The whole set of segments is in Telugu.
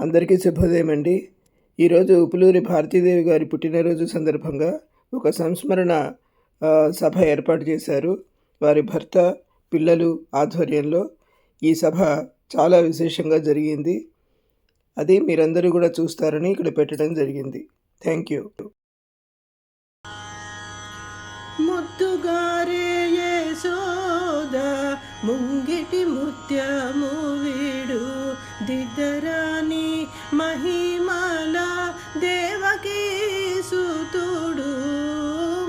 అందరికీ శుభోదయం అండి. ఈరోజు ఉపులూరి భారతీదేవి గారి పుట్టినరోజు సందర్భంగా ఒక సంస్మరణ సభ ఏర్పాటు చేశారు. వారి భర్త, పిల్లలు ఆధ్వర్యంలో ఈ సభ చాలా విశేషంగా జరిగింది. అది మీరందరూ కూడా చూస్తారని ఇక్కడ పెట్టడం జరిగింది. Thank you. ముద్దుగారే యశోద ముంగిటి ముత్యము వీడు దిద్దరాని మహిమల దేవకీ సుతుడు.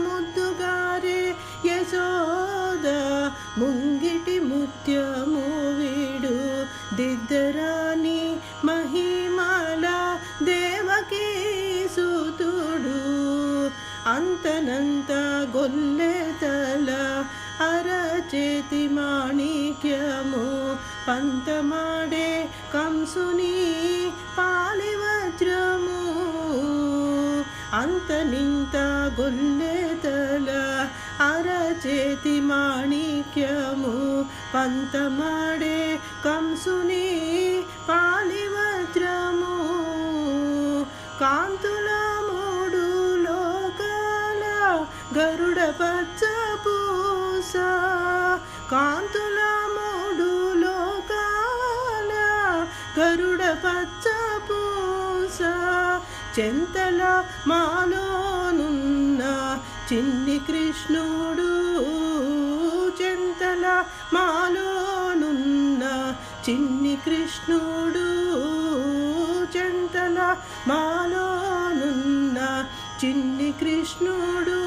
ముద్దుగారే యశోద ముంగిటి ముత్యము వీడు దిద్దరాని మహిమల దేవకీ సుతుడు. అంతనంత గొల్లెతల అరచేతి మాణిక్యము పంతమాడే కంసుని పాలివజ్రము. అంతనింత గొల్లెతల అరచేతి మాణిక్యము పంతమాడే కంసుని పాలివజ్రము. కాంతుల మూడు లోకాల గరుడ పచ్చ పూస. కాంతుల మూడు లోకాల గరుడ పచ్చ పూస. చెంతల మాలోనున్న చిన్ని కృష్ణుడు. చెంతల మాలోనున్న చిన్ని కృష్ణుడు. చెంతల మాలోనున్న చిన్ని కృష్ణుడు.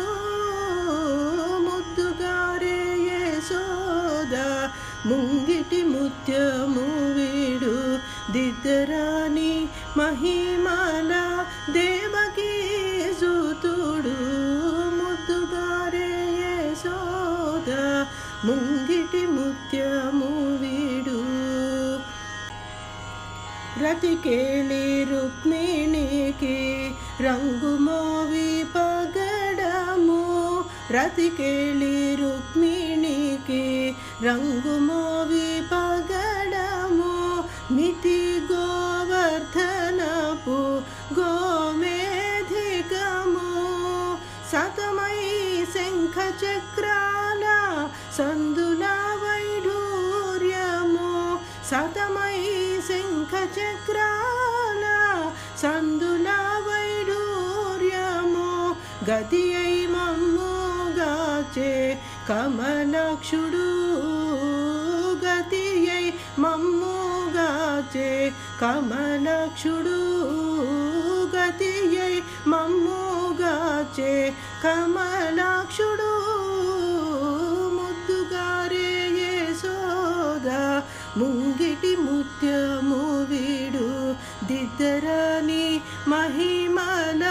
ముద్దుగారే యశోద ముంగిటి ముత్యము వీడు దిద్దరాని మహిమల దేవకీ సుతుడు. ముద్దుగారే యశోద ముంగిటి ముత్యము వీడు. రతికేళి రుక్మిణికి రంగుమోవి పగడము. రతికేళి రుక్మిణికి రంగుమోవి పగడము. మితి గోవర్ధనపు గోమేధికము. సతమై శంఖ చక్రాల సందుల వైఢూర్యము. సతమై శంఖ చక్రాల సందుల వైఢూర్యము. గతి అయి మమ్ముగాచే కమలక్షుడు. గతి అయి మమ్ముగాచే కమలక్షుడు. గతి అయి మమ్ముగాచే కమలాక్షుడు. ముద్దుగారే యశోద ముంగిటి ముత్యము వీడు దిద్దరాని మహిమల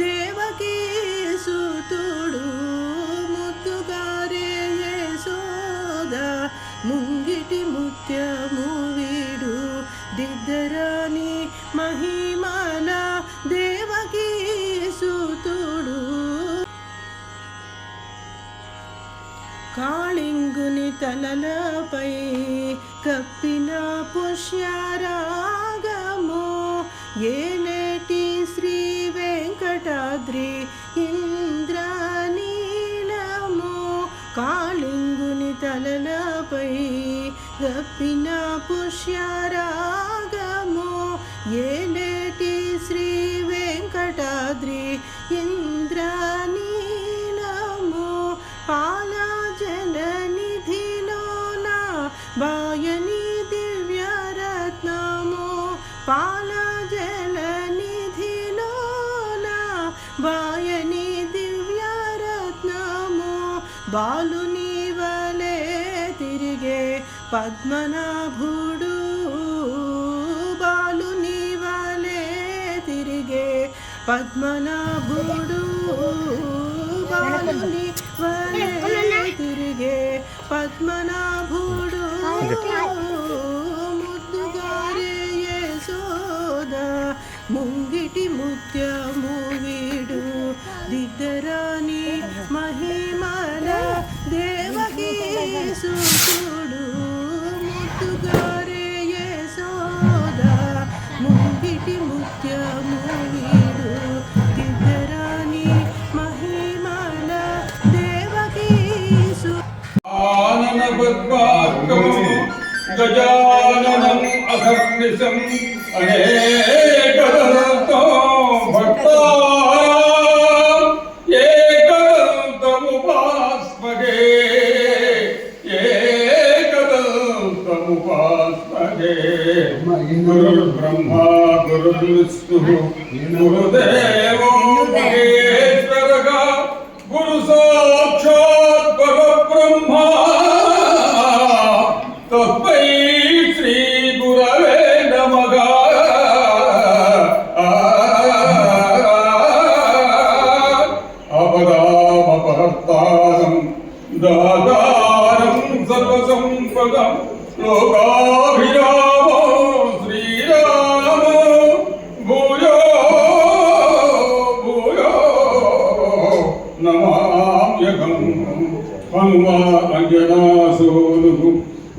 దేవకీ సుతుడు. ముద్దుగారే యశోద ముంగిటి ముత్యము వీడు దిద్దరాని మహిమల దేవకీ సుతుడు. కాళింగుని తలలపై కప్పిన పుష్యరాగము. ఏలేటి శ్రీ వెంకటాద్రి ఇంద్రనీలము. కాళింగుని తలలపై కప్పిన పుష్యరాగము. ఏలేటి శ్రీ వెంకటాద్రి ఇంద్రనీలము. పాల జలనిధిలోన బాయని దివ్యరత్నము. పాల జలనిధిలోన బాయని దివ్యరత్నము. బాలుని వలె తిరిగే పద్మనాభుడు. బాలుని వలె తిరిగే పద్మనాభుడు. బాలుని వలె తిరిగే పద్మనాభుడు. ముద్దుగారే యశోద ముంగిటి ముత్యము వీడు దిద్దరాని మహిమల దేవకీ సుతుడు. ముద్దుగారే యశోద ముంగిటి गजाननम् अहर्निशम् अनेकदन्तो भक्तानाम् एकदन्तमुपास्महे एकदन्तमुपास्महे गुरुर्ब्रह्मा गुरुर्विष्णुः गुरुदेवो महेश्वरः गुरु साक्षात् परब्रह्मा तस्मै श्री गुरवे नमः अपदामपहर्तारं दातारं सर्वसम्पदं लोकाभिरामो श्रीरामो भूयो भूयो नमाम्यहम् हनुमानञ्जनासूनुः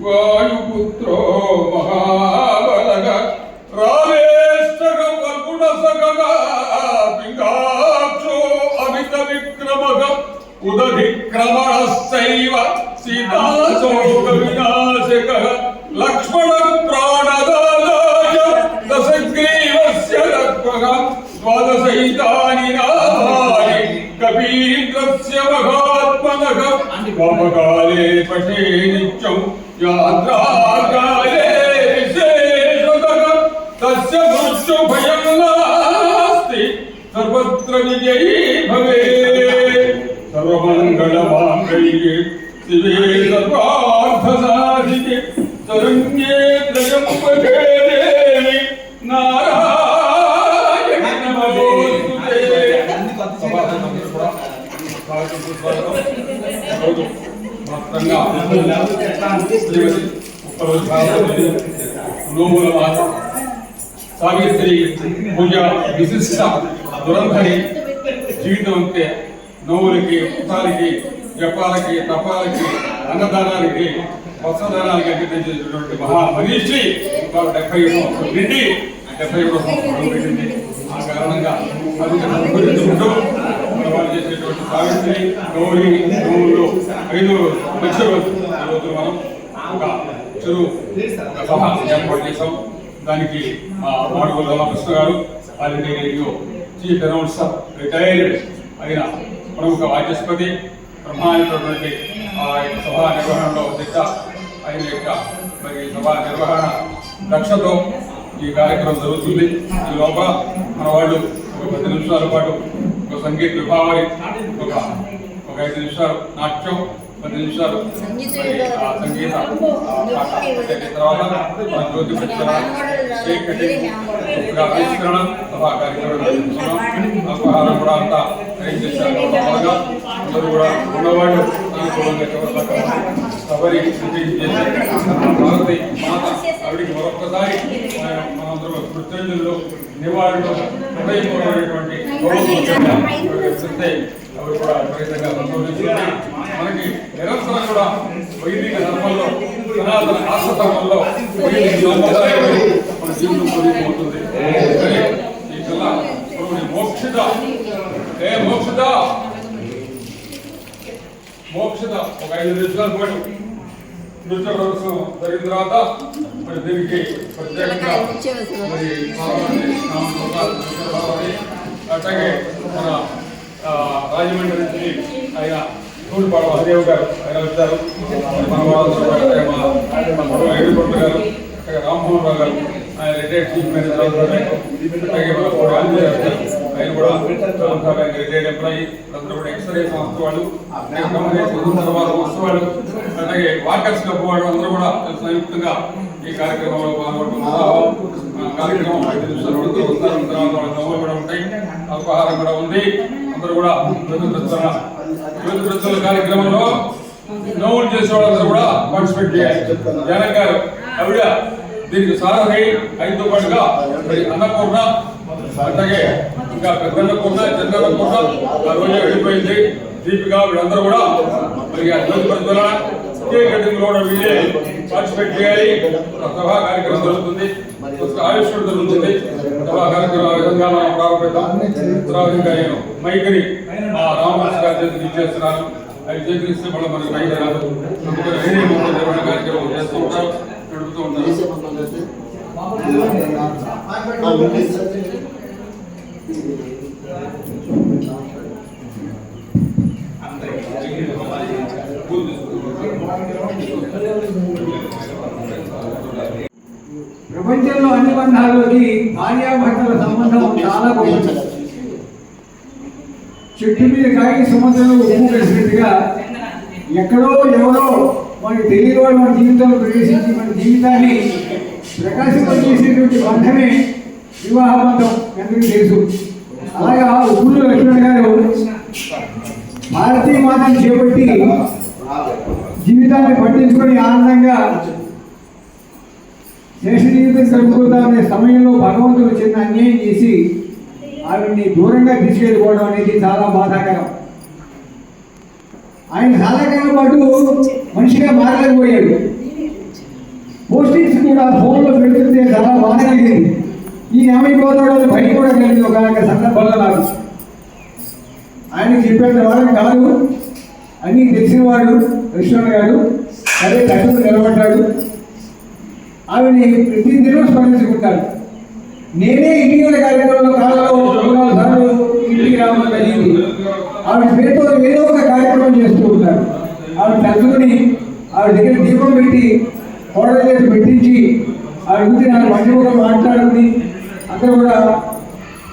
वायुपुत्रो महाबलः रामेष्टकं वकुणसखः पिङ्गाक्षो अमितविक्रमः उदधिक्रमणश्चैव सीताशोकविनाशकः लक्ष्मणप्राणदाय दशग्रीवस्य दत्तः द्वादशैतानि नामानि कपीन्द्रस्य महात्मनः वामकाले पठे नित्यं यात्राकाले विशेषतः तस्य मृत्युभयं नास्ति सर्वत्र विजयी भवेत् सर्वमङ्गलमाङ्गल्ये शिवे सर्वार्थसाधिके शरण्ये त्र्यम्बके देवी नारायणि नमोस्तुते సావిత్రి పూజ విశిష్ట దురంధరి జీవితం అంతే నోవులకి పుతాలకి జపాలకి తపాలకి అన్నదానానికి వస్త్రదానానికి అంకించేటటువంటి మహా మనీషి 71 నిండి 71 సంవత్సరాలు పెట్టింది. ఆ కారణంగా వాళ్ళు చేసేటువంటి సావిత్రి గౌరీ నోవులు 5 లక్ష రోజులు మనం ఒక చెరువు సభ ఏర్పాటు చేశాం. దానికి మాడుగుల రామకృష్ణ గారు all India radio chief announcer retired అయిన ప్రముఖ వాచస్పతి బ్రహ్మాండటువంటి ఆ యొక్క సభా నిర్వహణలో దిశ ఆయన యొక్క మరి సభా నిర్వహణ దక్షతో ఈ కార్యక్రమం జరుగుతుంది. ఈ లోపల మన వాళ్ళు ఒక 10 నిమిషాల పాటు ఒక సంగీత విభావరి ఒక 5 నిమిషాలు నాట్యం 10 నిమిషాలు సంగీత తర్వాత జ్యోతి ఆవిష్కరణ సభా కార్యక్రమం అల్పాహారం కూడా అంతా అరేంజ్ చేశారు. అందరూ కూడా ఉన్నవాళ్ళు సభని భారతి మాత ఆవిడికి మరొక్కసారి మనందరూ కృతజ్ఞతలు నివాళులు హృదయపూర్వమైనటువంటి ఆవిడ కూడా విపరీతంగా సంతోషిస్తుంది. మనకి నిరంతరం కూడా వైదిక ధర్మంలో సనాతన ఆశ్రమంలో మన జీవితం కొరిగిపోతుంది. ఈ కళ మోక్షిత మోక్షిత ఒక 5 నిమిషాల పాటు నృత్య ప్రదర్శన జరిగిన తర్వాత మరి దీనికి ప్రత్యేకంగా మరి అట్లాగే మన రాజమండ్రి నుంచి ఆయన తూడిపాడు మహదేవ్ గారు ఆయన వచ్చారు. మన వాళ్ళందరూ ఏడుకొండ గారు రామ్మోహన్ రావు గారు ఆయన రిటైర్డ్ చీఫ్ మినిస్టర్ అలాగే మన ఆయన కూడా రిటైర్డ్ ఎంప్లాయీ అందరూ కూడా ఎక్స్రే సంస్థ వాళ్ళు సంస్థ వాళ్ళు అలాగే వాకర్స్ క్లబ్ వాళ్ళు అందరూ కూడా సంయుక్తంగా ఈ కార్యక్రమంలో పాల్గొంటున్నారు. కార్యక్రమం 5 నిమిషాలు వస్తారు. తర్వాత వాళ్ళ నవ్వులు కూడా ఉంటాయి, అల్పాహారం కూడా ఉంది. అందరూ కూడా జ్యోతి కార్యక్రమంలో నవ్వులు చేసే వాళ్ళందరూ కూడా పార్టిసిపేట్ చేయాలి. జనం గారు ఆవిడ దీనికి సారథి ఆయనతో పాటుగా మరి అన్నపూర్ణ అట్లాగే ఇంకా పెద్దన్నపూర్ణ చంద్రన్నపూర్ణ ఆ రోజు వెళ్ళిపోయింది. దీపిక వీళ్ళందరూ కూడా మరి ఆ జ్యోతి ప్రజ్వలన కేక్ కటింగ్ కూడా వీళ్ళే పార్టిసిపేట్ చేయాలి. సభా కార్యక్రమం జరుగుతుంది, ఆయుష్యుడు జరుగుతుంది. సభా కార్యక్రమం ఆ విధంగా మనం ప్రారంభిద్దాం. తర్వాత ఇంకా నేను మైకిని రామకృష్ణ గారి చేతికి ఇచ్చేస్తున్నాను. ఆయన చేతికి ఇస్తే మళ్ళీ మనకి మైకి రాదు. అందుకని కార్యక్రమం చేస్తూ ఉంటాం. పెడుతూ ఉంటారు. ప్రపంచంలో అన్ని బంధాల్లోకి భార్యాభర్తల సంబంధం చాలా గొప్పది. చెట్టు మీద కాగి సముద్రంలో ఉప్పు కలిసినట్టుగా ఎక్కడో ఎవరో మనకి తెలియని వాళ్ళు మన జీవితంలో ప్రవేశించి మన జీవితాన్ని ప్రకాశింపజేసేటువంటి బంధమే వివాహ బంధం అందరికీ తెలుసు. అలాగా ఉప్పులు లక్ష్మణ్ గారు భారతీయ మాతను చేపట్టి జీవితాన్ని పట్టించుకొని ఆనందంగా శేష జీవితం గడుపుకుందామనే సమయంలో భగవంతుడు చిన్న అన్యాయం చేసి ఆవిడ్ని దూరంగా తీసుకెళ్ళిపోవడం అనేది చాలా బాధాకరం. ఆయన చాలా కాలం పాటు మనిషిగా మారలేకపోయాడు. పోస్టింగ్స్ కూడా ఫోన్లో పెడుతుంటే చాలా బాధ కలిగింది. ఈ ఏమైపోతాడో బయట కూడా కలిగింది ఒక సందర్భంలో నాకు. ఆయన చెప్పేట వాడు కాదు, అన్నీ తెలిసినవాడు కృష్ణ గారు. అదే కట్టుకు నిలబడ్డాడు. ఆవిడని ప్రతి దినం స్మరించుకుంటాడు. నేనే ఇటీవల కార్యక్రమంలో కాలంలో 4 సార్లు ఇంటికి రావడం జరిగింది. ఆవిడ పేరుతో ఏదో ఒక కార్యక్రమం చేస్తూ ఉంటాడు. ఆవిడ తలుచుకుని ఆవిడ దగ్గర దీపం పెట్టి కోడల చేతి పెట్టించి ఆవిడ గురించి నాకు మంచి కూడా మాట్లాడుకుని అందరూ కూడా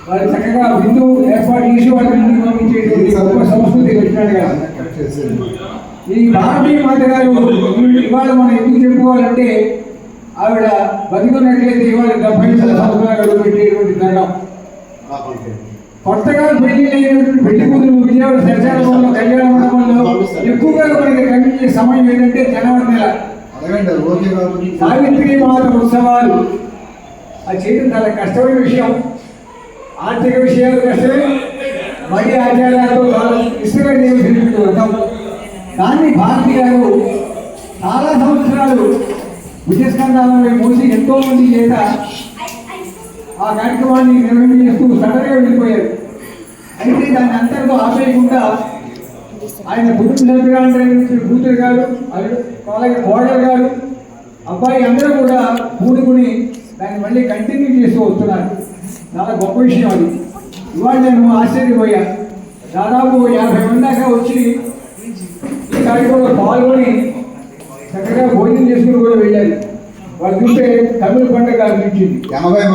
వారి చక్కగా విందు ఏర్పాటు చేసి వాళ్ళ ఇంటికి పంపించేటువంటి గొప్ప సంస్కృతి కృష్ణాడు గారు. ఈ భారతీయ మాత గారు ఇవాళ మనం ఎందుకు చెప్పుకోవాలంటే ఆవిడ బతికున్నట్లయితే ఇవాళ 70 సంవత్సరాలు అడుగు పెట్టేటువంటి తరుణం. కొత్తగా పెళ్లి అయినటువంటి పెళ్లి కూతురు విజయవాడ సత్యానంలో కళ్యాణ మండపంలో ఎక్కువగా మనకి కనిపించే సమయం ఏంటంటే జనవరి నెల. సావిత్రి మాత ఉత్సవాలు అది చేయడం చాలా కష్టమైన విషయం. ఆర్థిక విషయాలు కష్టమే, మడి ఆచారాలతో చాలా ఇష్టంగా నియమించినటువంటి వ్రతం. దాన్ని భారతి గారు చాలా సంవత్సరాలు భుజస్కంధాలను మోసి ఎంతో మంది చేత ఆ కార్యక్రమాన్ని నిర్వహించేస్తూ సడన్గా వెళ్ళిపోయారు. అయితే దాన్ని అంతటితో ఆపేయకుండా ఆయన కుటుంబ సభ్యులు కూతురు గారు, అలాగే కోడలు గారు, అబ్బాయి అందరూ కూడా కూడుకుని దాన్ని మళ్ళీ కంటిన్యూ చేస్తూ వస్తున్నారు. చాలా గొప్ప విషయం అది. ఇవాళ నేను ఆశ్చర్యపోయా. దాదాపు 50 మంది దాకా వచ్చి ఈ కార్యక్రమంలో పాల్గొని చక్కగా భోజనం చేసుకుని కూడా వెళ్ళారు. వాళ్ళు చూస్తే తమిళ పండుగ అనిపించింది. 80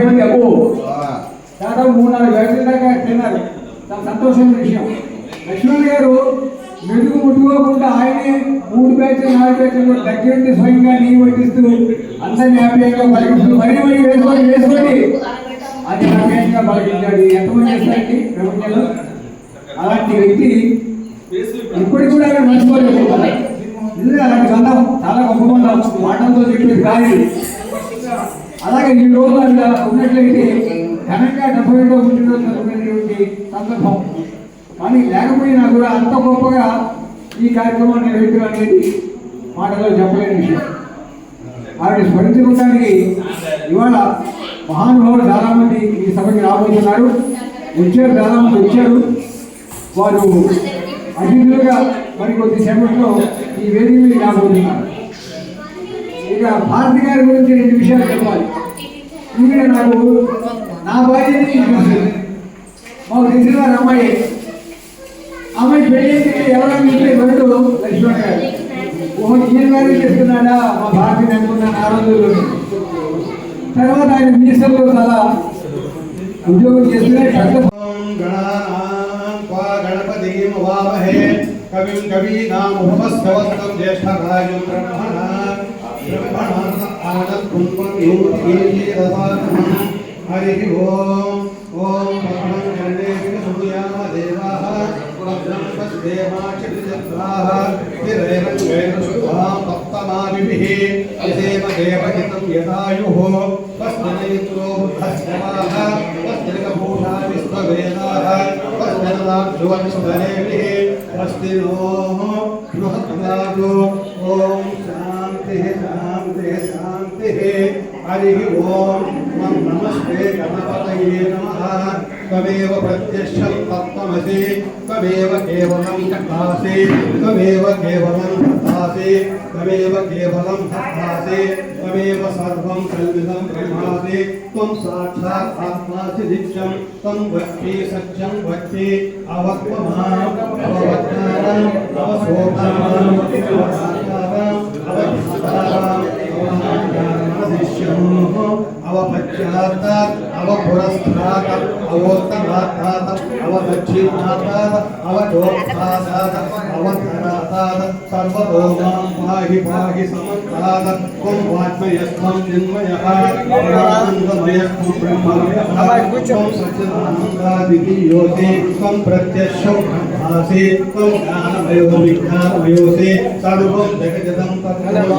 మంది అబ్బో దాదాపు 3-4 గంటల దాకా తిన్నారు. చాలా సంతోషమైన విషయం. లక్ష్మణ్ గారు మెరుగు ముట్టుకోకుండా ఆయనే 3 బ్యాచ్లు 4 బ్యాచ్లు దగ్గరుండి స్వయంగా నీళ్ళు పట్టిస్తూ అందరినీ హ్యాపీగా పలికిస్తూ మరీ వేసుకొని అది హ్యాపీగా పలికించాడు. ఎంతమంది చేస్తారండి ప్రపంచంలో అలాంటి వ్యక్తి ఇప్పటికి కూడా ఆయన మర్చిపోలేకపోతున్నారు. నిజంగా అలాంటి బంధం చాలా గొప్ప బంధం, మాటలతో చెప్పేది కాదు. అలాగే ఈ రోజు అలా ఉన్నట్లయితే ఘనంగా 70వ పుట్టినరోజు జరుగుతున్నటువంటి సందర్భం. కానీ లేకపోయినా కూడా అంత గొప్పగా ఈ కార్యక్రమాన్ని నిర్వహించడం అనేది మాటలో చెప్పలేని విషయం. ఆవిడ స్మరించుకోవడానికి ఇవాళ మహానుభావులు చాలామంది ఈ సభకి రాబోతున్నారు. చాలామంది వచ్చారు. వారు అతిథులుగా మరికొద్ది సేపట్లో ఈ వేదిక మీద రాబోతున్నారు. ఇక భారతి గారి గురించి 2 విషయాలు చెప్పాలి. ఈవిడ నాకు నా భార్యని తెలుసు. మాకు తెలిసిన వారు అమ్మాయి పెళ్లి ఎవరైనా ఇంట్లో ఎవరు లక్ష్మణ్ గారు. ఓహో ఈయన గారు చేస్తున్నాడా మా భారతిని అనుకున్నాను ఆ రోజుల్లో. తర్వాత ఆయన మినిస్టర్లో చాలా ఉద్యోగం చేస్తున్నాడు. గణపతిమవామహే కవిం కవీనాముపమశ్రవస్తం జ్యేష్ఠరాజం బ్రహ్మణాన్ హరి ఓం ఓం భద్రం గణేశ సూయామ దేవాః భద్రం పశ్యేమాక్షిజత్రాః హిరేరంగేన శుభాం తప్తమావిభిః యసేమ దేవహితం యదాయుః తస్మైత్రో బుద్ధశ్రవాః తస్త్రికభూషా విశ్వవేదాః తస్మిన్నాభ్యువన్స్వనేభిః తస్తినోః బృహత్నాదో ఓం శాంతి శాంతి శాంతి హరి ఓం నమస్తే గణపతయే నమః తమేవ ప్రత్యక్షం తత్వ तमसि तमेव केवलं तथासि तमेव केवलं तथासि तमेव केवलं तथासि तमेव सर्वं कल्पितं ब्रह्मासि त्वं साक्षात् आत्मासि नित्यं त्वं वक्ति सत्यं वक्ति अवक्तमानम् अववक्तारम् अवशोकानाम् अवधातारम् अवधातारम् अवपश्चात्तात् अवपुरस्तात् अवोत्तरात्तात् अवदक्षिणात्तात् अवदोत्थात् अवधरात्तात् सर्वतो मां पाहि पाहि समन्तात् त्वं वाग्मयस्त्वं चिन्मयः आनन्दमयस्त्वं ब्रह्ममयः त्वं सच्चिदानन्दादितीयोऽसि त्वं प्रत्यक्षं ब्रह्मासि त्वं ज्ञानमयो विज्ञानमयोऽसि सर्वं जगदिदं तत्त्वं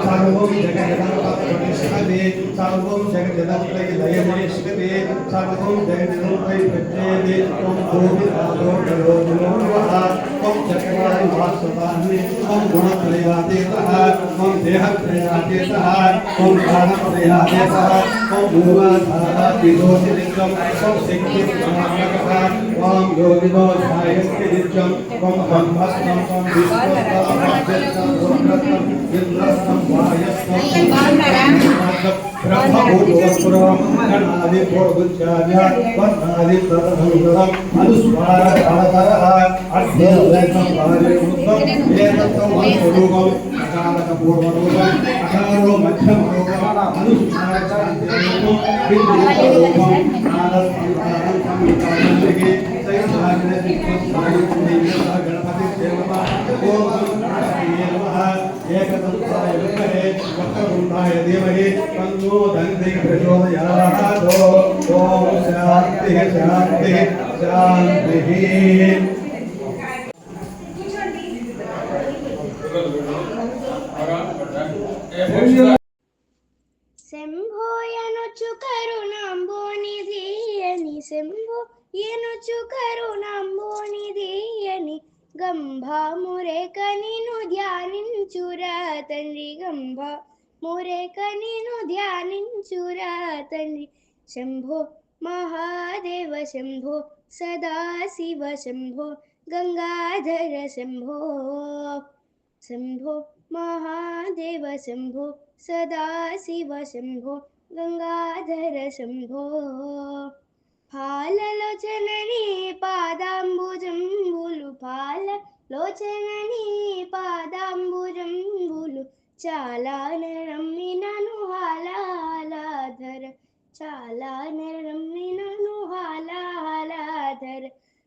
सर्वं जगदिदं तत्त्वनिष्ठते सर्वं जगदिदं लयनिष्ठते सर्वं जगदिदं प्रत्येते त्वं भूमिरालोकयो नमः त्वं चक्राणि वासवानि त्वं गुणत्रयातीतः त्वं देहत्रयातीतः त्वं प्राणत्रयातीतः त्वं भूमाधारातीतोऽतिरिक्तं त्वं शक्तिप्रमाणकः त्वं योगिनो ध्यायन्ति नित्यं त्वं ब्रह्मस्तं त्वं विश्वस्तं इंद्रस्तं वायस्तं ब्रह्मभूतवस्पुरं गणादिपूर्वोच्चार्य वर्णादिप्रथमं अनुस्वारः अध्ययनं कार्यमुक्तं एतत्तं स्वरूपम् अकालकपूर्वरूपम् अकारो मध्यमरूपम् अनुस्वारशान्तिरूपम् बिन्दुरूपम् नादसंहारं संहितान्तिके गणपति देवता ओम नमः एकदन्ताय विद्महे वक्रतुण्डाय धीमहि तन्नो दन्ति प्रचोदयात् ओम शान्तिः शान्तिः शान्तिः శంభో ఎనుచు కరుణాంబోనిధియని శంభో ఎనుచు కరుణాంబోనిధియని గంభామురేక నిను ధ్యానించురా తండ్రి గంభామురేక నిను ధ్యానించురా తండ్రి శంభో మహాదేవ శంభో సదాశివ శంభో గంగాధర శంభో శంభో మహాదేవ శంభో సదాశివ శంభో గంగాధర శంభో పాలలోచనని పాదాంబుజంబులు పాలలోచనని పాదాంబుజంబులు చాలా నరమ్మినను హాలాధర చాలా నరమ్మినను హాలాధర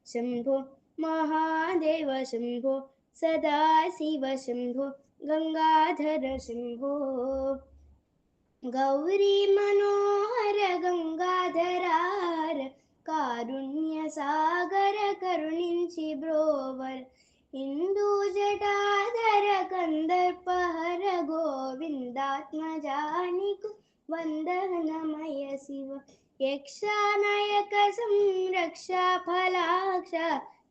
శంభో మహాదేవ శంభో సదాశివ శంభో గంగాధర శంభో గౌరీ మనోహర గంగాధరార కారుణ్య సాగర కరుణించి బ్రోవర్ హిందూ జటాధర కందర్పహర గోవిందాత్మజానికు వందనమయ శివ యక్షానాయక సంరక్ష ఫలాక్ష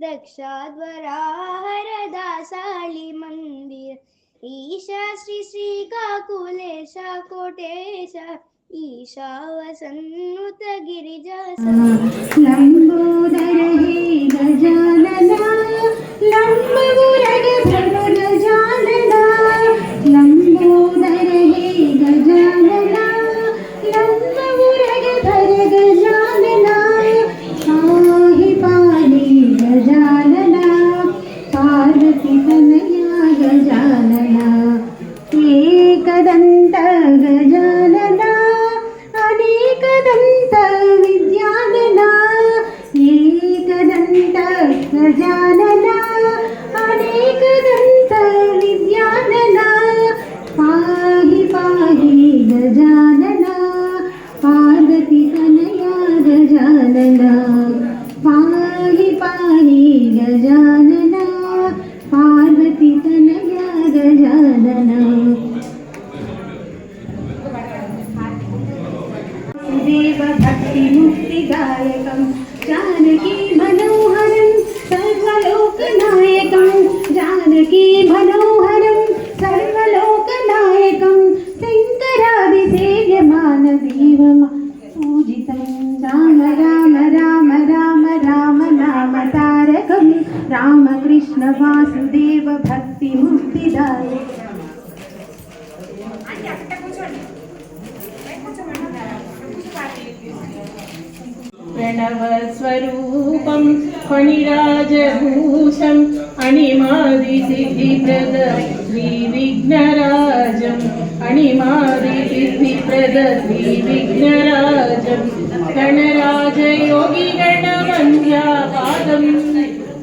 రక్షాద్వరాహర దాసాళి మందిర ఈశా శ్రీ శ్రీకాకుళేశ కోటేశ ఈశా వసన్నుత గిరిజాస లంబోదర హే గజానన లంబోదర భవ గజానన లంబోదర హే గజానన లంబోదర భవ గజానన పాహి పాహి గజానన పార్వతి తనయా గజానన ఏకదంత గజానన అనేకదంత విద్యానన ఏకదంత గజానన అనేకదంత విద్యానన పాహి పాహి గజానన పార్వతి తనయా గజానన పాహి పాహి గజానన పార్వతి తనయా గజానన దేవ భక్తి ముక్తిదాయకం జానకీ మనోహరం సర్వలోకనాయకం జానకీ మనోహరం సర్వలోకనాయకం శంకరాభిషేకమాన దేవమ పూజితం రామ రామ రామ రామ రామ నామ प्रणवस्वरूपं फणिराजभूषम् अणिमादिसिद्धिप्रद श्रीविघ्नराजम् अणिमादिसिद्धिप्रद श्रीविघ्नराजम् गणराजयोगी गणवन्द्यापादम्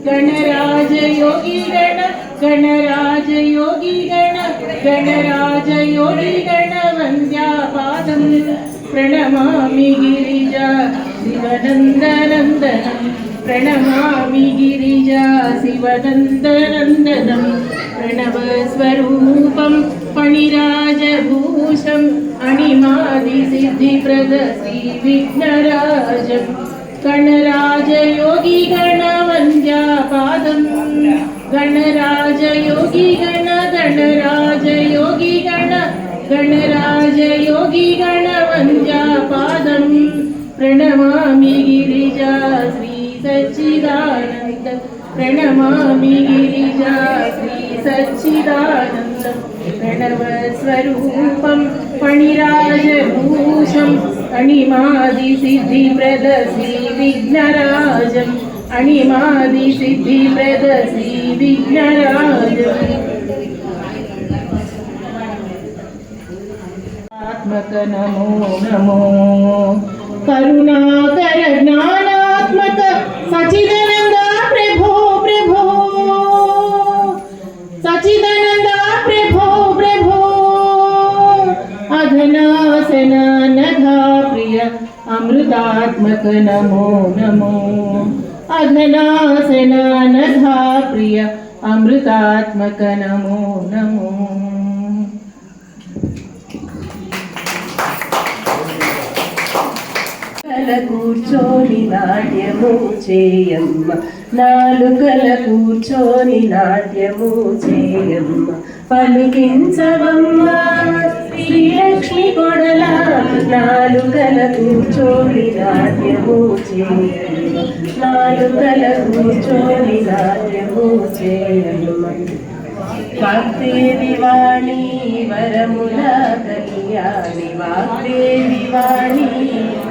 गणराजयोगी गणराजयोगी गणवन्द्यापादम् प्रणमामि गिरिजा शिवनन्दनन्दनं प्रणमामि गिरिजा शिवनन्दनन्दनं प्रणवस्वरूपं फणिराजभूषम् अणिमादिसिद्धिप्रद श्रीविघ्नराजम् गणराजयोगी गणवन्द्यापादम् गणराजयोगी गणराजयोगी गणवन्द्यापादम् प्रणमामि गिरिजा श्री सच्चिदानन्द प्रणमामि गिरिजा श्री सच्चिदानन्द प्रणवस्वरूपं फणिराजभूषम् अणिमादिसिद्धिप्रद श्रीविघ्नराजम् अणिमादिसिद्धिप्रद श्रीविघ्नराजम् आत्मक नमो नमो करुणाकर ज्ञानात्मक सच्चिदानंद प्रभो प्रभो सच्चिदानंद प्रभो प्रभो अघनासन नघा प्रिय अमृतात्मक नमो नमो अघनासन नघा प्रिय अमृतात्मक नमो नमो కూర్చొని నాట్యము చేయమ్మ నాలుకల కూర్చొని నాట్యము చేయమ్మ పలికించవమ్మ శ్రీలక్ష్మి కొడల నాలుకల కూర్చొని నాట్యము చేయమ్మ నాలుకల కూర్చొని నాట్యము చేయమ్మ వాగ్దేవి వాణి వరముల కళ్యాణి వాగ్దేవి వాణి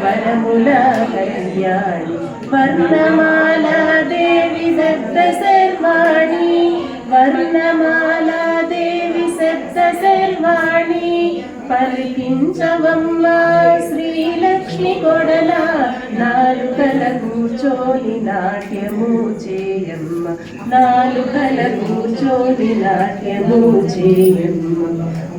వరముల కళ్యాణి వర్ణమాలా దేవి దత్త సర్వాణి వర్ణమాలా దేవి సప్త సర్వాణి పలికించవమ్మ శ్రీలక్ష్మి కొడల నాలుకల కూర్చొని నాట్యము చేయమ్మ నాలుకల కూర్చొని నాట్యము చేయమ్మ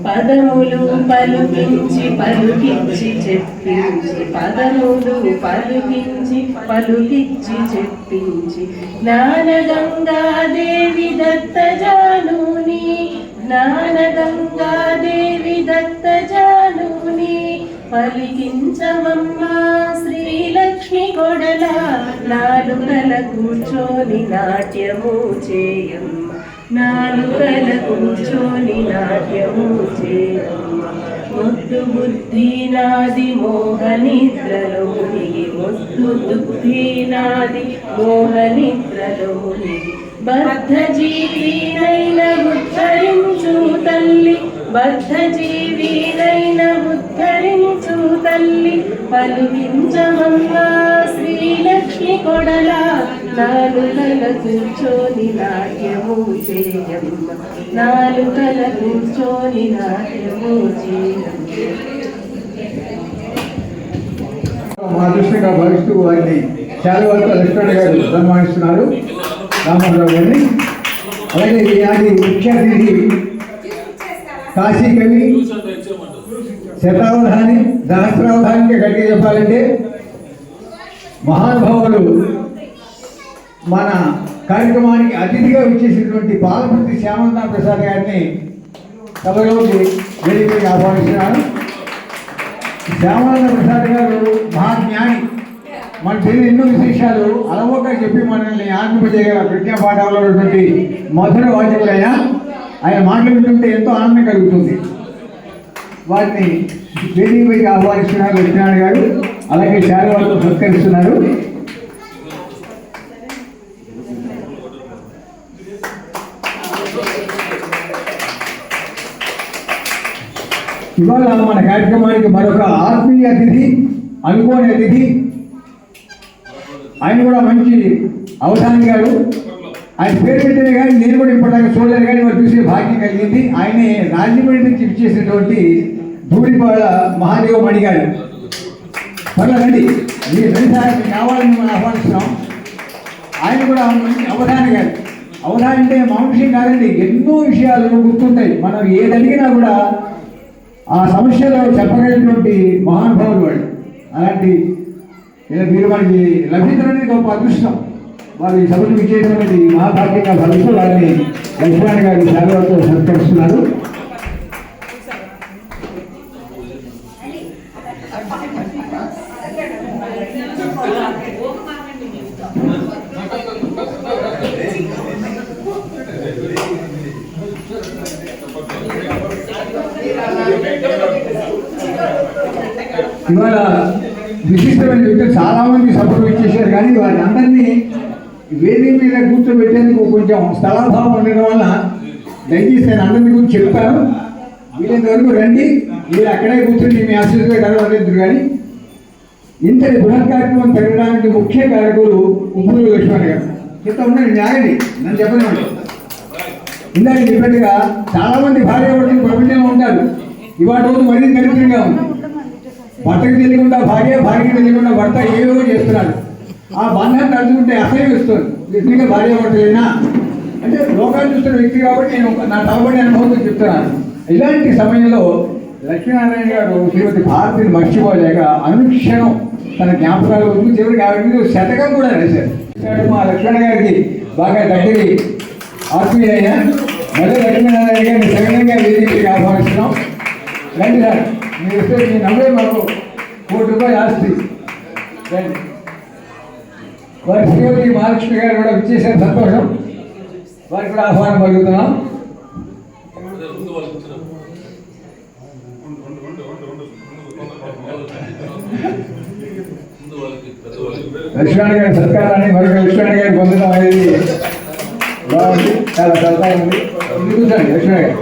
పదములు పలుకించి పలుకించి చెప్పించి పదములు పలుకించి పలుకించి చెప్పించి జ్ఞానగంగాదేవి దత్త జానుని జ్ఞానగంగాదేవి దత్త జానుని పలికించవమ్మ శ్రీలక్ష్మి కొడల నాలుకల కూర్చొని నాట్యము చేయమ్మ నాలుకల కూర్చొని నాట్యము చేయమ్మ ముద్దు బుద్ధి నాది మోహనిద్రలో మునిగి ముద్దు బుద్ధి నాది మోహనిద్రలో మునిగి బద్ధ జీవినైన ఉద్ధరించు తల్లి బద్ధ జీవినైన ఉద్ధరించు తల్లి పలుకించవమ్మ శ్రీలక్ష్మి కొడల నాలుకల కూర్చొని నాట్యము చేయమ్మ నాలుకల కూర్చొని నాట్యము చేయమ్మ మా దృష్టిగా భావిస్తూ వారిని శాలువాలతో లక్ష్మణ గారు సన్మానిస్తున్నారు రామారావు గారిని. అలాగే ఈనాటి ముఖ్య అతిథి కాశీ కవి శతావధాని సహస్రావధానికి గట్టిగా చెప్పాలంటే మహానుభావులు మన కార్యక్రమానికి అతిథిగా వచ్చేసినటువంటి పాలపర్తి శ్యామనాథ ప్రసాద్ గారిని సభలోకి వేదికగా ఆహ్వానిస్తున్నాను. శ్యామనాథ ప్రసాద్ గారు మహాజ్ఞాని. మన తెలియని ఎన్నో విశేషాలు అలవోగా చెప్పి మనల్ని ఆనందింపజేయగల ప్రజ్ఞా పాఠంలో ఉన్నటువంటి మధుర వాచకులైన ఆయన మాటలు వింటుంటే ఎంతో ఆనందం కలుగుతుంది. వారిని వేదికపైకి ఆహ్వానిస్తున్నారు లక్ష్మీనారాయణ గారు. అలాగే శాలువాలతో సత్కరిస్తున్నారు. ఇవాళ మన కార్యక్రమానికి మరొక ఆత్మీయ అతిథి, అనుకోని అతిథి, ఆయన కూడా మంచి అవధాని గారు. ఆయన పేరు పెట్టిన కానీ నేను కూడా ఇప్పటిదాకా చూడలేదు, కానీ వారు చూసే భాగ్యం కలిగింది. ఆయనే రాజమండ్రి నుంచి ఇచ్చేసినటువంటి ధూళిపాళ మహాదేవ మణి గారు. పర్లేదండి, మీరు రెండుసార్లు మీకు కావాలని మనం ఆహ్వానిస్తున్నాం. ఆయన కూడా అవధాని గారు. అవధాని అంటే మామూలు విషయం కాదండి, ఎన్నో విషయాలు గుర్తుంటాయి. మనం ఏదడిగినా కూడా ఆ సమస్యలో చెప్పగలిగినటువంటి మహానుభావులు వాళ్ళు. అలాంటి మీరు మనకి లభించడం అనేది గొప్ప అదృష్టం. వారు ఈ సభను విజయడం అనేది మహాభాగ్యంగా భావిస్తూ వారిని లక్ష్మణ్ గారి సేవలతో సత్కరిస్తున్నారు. ఇవాళ విశిష్టమైన వ్యక్తులు చాలా మంది సభకు ఇచ్చేసారు, కానీ వారిని అందరినీ వేదిక మీద కూర్చోబెట్టేందుకు కొంచెం స్థలాభావం ఉండడం వల్ల దయచేసి నేను అందరి గురించి చెప్తాను. వీలైనంత వరకు రండి, మీరు అక్కడే కూర్చొని మీ ఆశీస్సుగా కలవలేదు. కానీ ఇంతటి బృహత్ కార్యక్రమం జరగడానికి ముఖ్య కారకులు ఉప్పులూరి లక్ష్మణ్ గారు. చెప్తా ఉన్నాను, న్యాయండి, నన్ను చెప్పనివ్వండి. ఇందాక చెప్పినట్టుగా చాలా మంది భార్యాభర్తలు ప్రపంచంలో ఉంటారు. ఇవాళ రోజు మరీ దరిద్రంగా ఉంది. భర్తకి తెలియకుండా భార్య, భార్యకి తెలియకుండా భర్త ఏవేవో చేస్తున్నాడు. ఆ బంధాన్ని తలుచుకుంటే అసహ్యం ఇస్తుంది. నిజంగా భార్యాభర్తలైనా అంటే లోకాలు చూస్తున్న వ్యక్తి కాబట్టి నేను నా తలబడి అనుభవంతో చెప్తున్నాను. ఇలాంటి సమయంలో లక్ష్మీనారాయణ గారు శ్రీమతి భారతిని మర్చిపోలేక అనుక్షణం తన జ్ఞాపకాలు వద్దు, చివరికి ఆవిడ శతకం కూడా రాశారు. మా లక్ష్మణ గారికి బాగా దగ్గరి ఆత్మీయ మళ్ళీ లక్ష్మీనారాయణ గారిని సగనంగా వేదికకి ఆహ్వానిస్తున్నాం. రండి సార్, మీరు వస్తే మీ నవ్వే మాకు ₹1,00,000 ఆస్తి. రండి. వారి శ్రీమతి మహాలక్ష్మి గారు కూడా విచ్చేసారు, సంతోషం. వారికి కూడా ఆహ్వానం పలుకుతున్నాం. లక్ష్మణ గారి సత్కారాన్ని మరొక లక్ష్మణ గారు పొందడం అనేది బాగుంది, చాలా సరదా ఉంది. కూర్చోండి లక్ష్మణ గారు.